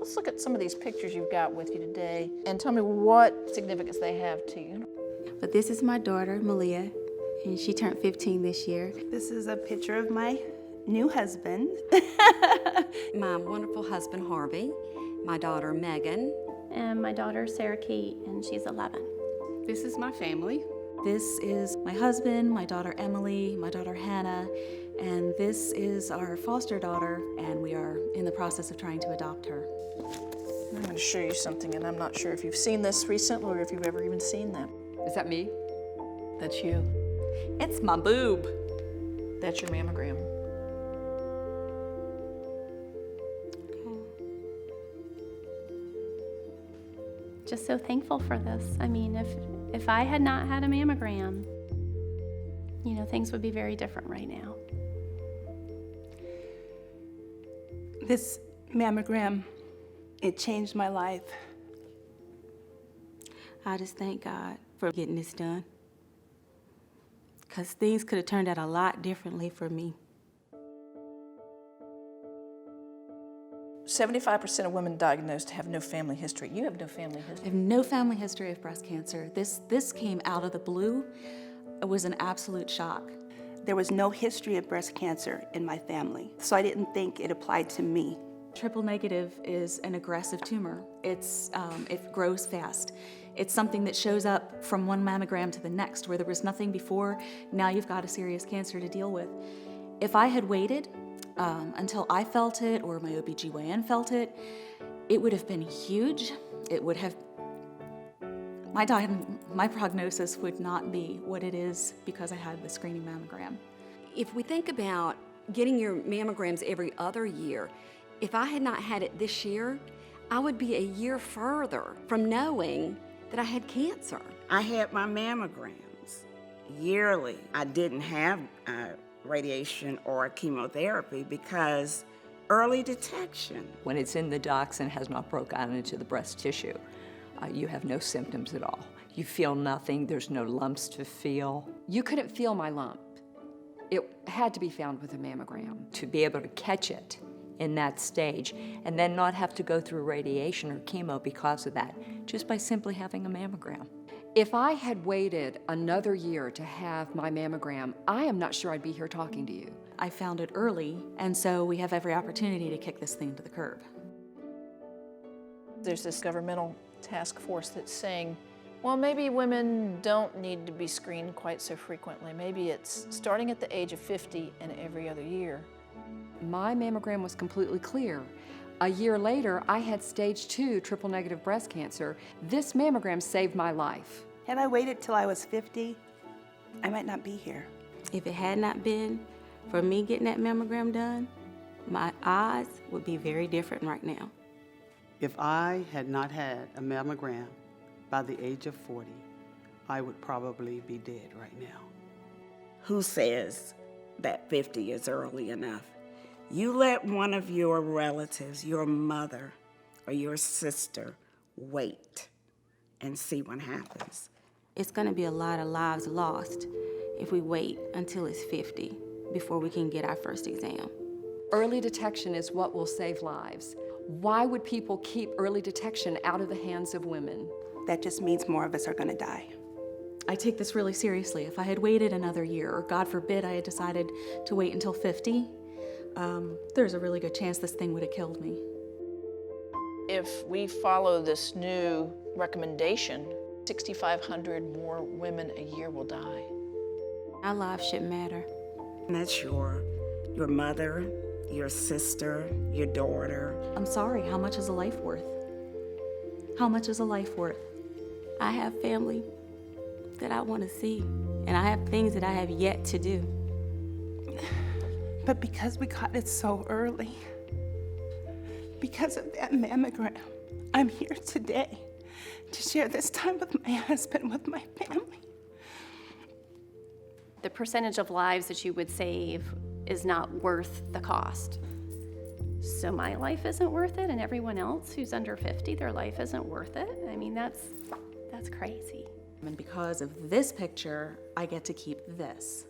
Let's look at some of these pictures you've got with you today and tell me what significance they have to you. But this is my daughter, Malia, and she turned 15 this year. This is a picture of my new husband. My wonderful husband, Harvey, my daughter, Megan. And my daughter, Sarah Kate, and she's 11. This is my family. This is my husband, my daughter Emily, my daughter Hannah, and this is our foster daughter, and we are in the process of trying to adopt her. I'm going to show you something, and I'm not sure if you've seen this recently or if you've ever even seen that. Is that me? That's you. It's my boob. That's your mammogram. Just so thankful for this. I mean, if I had not had a mammogram, you know, things would be very different right now. This mammogram, it changed my life. I just thank God for getting this done, because things could have turned out a lot differently for me. 75% of women diagnosed have no family history. You have no family I history. have no family history of breast cancer. This came out of the blue. It was an absolute shock. There was no history of breast cancer in my family, so I didn't think it applied to me. Triple negative is an aggressive tumor. It grows fast. It's something that shows up from one mammogram to the next, where there was nothing before. Now you've got a serious cancer to deal with. If I had waited until I felt it or my OBGYN felt it, it would have been huge. It would have, my prognosis would not be what it is because I had the screening mammogram. If we think about getting your mammograms every other year, if I had not had it this year, I would be a year further from knowing that I had cancer. I had my mammograms yearly. I didn't have radiation or chemotherapy because early detection. When it's in the ducts and has not broken out into the breast tissue, you have no symptoms at all. You feel nothing, there's no lumps to feel. You couldn't feel my lump. It had to be found with a mammogram. To be able to catch it in that stage and then not have to go through radiation or chemo because of that, just by simply having a mammogram. If I had waited another year to have my mammogram, I am not sure I'd be here talking to you. I found it early, and so we have every opportunity to kick this thing to the curb. There's this governmental task force that's saying, well, maybe women don't need to be screened quite so frequently. Maybe it's starting at the age of 50 and every other year. My mammogram was completely clear. A year later, I had stage 2 triple negative breast cancer. This mammogram saved my life. Had I waited till I was 50, I might not be here. If it had not been for me getting that mammogram done, my odds would be very different right now. If I had not had a mammogram by the age of 40, I would probably be dead right now. Who says that 50 is early enough? You let one of your relatives, your mother or your sister, wait and see what happens. It's going to be a lot of lives lost if we wait until it's 50 before we can get our first exam. Early detection is what will save lives. Why would people keep early detection out of the hands of women? That just means more of us are going to die. I take this really seriously. If I had waited another year, or God forbid I had decided to wait until 50, there's a really good chance this thing would have killed me. If we follow this new recommendation, 6,500 more women a year will die. Our lives should matter. And that's your mother, your sister, your daughter. I'm sorry, how much is a life worth? How much is a life worth? I have family that I want to see, and I have things that I have yet to do. But because we caught it so early, because of that mammogram, I'm here today to share this time with my husband, with my family. The percentage of lives that you would save is not worth the cost. So my life isn't worth it, and everyone else who's under 50, their life isn't worth it. I mean, that's crazy. And because of this picture, I get to keep this.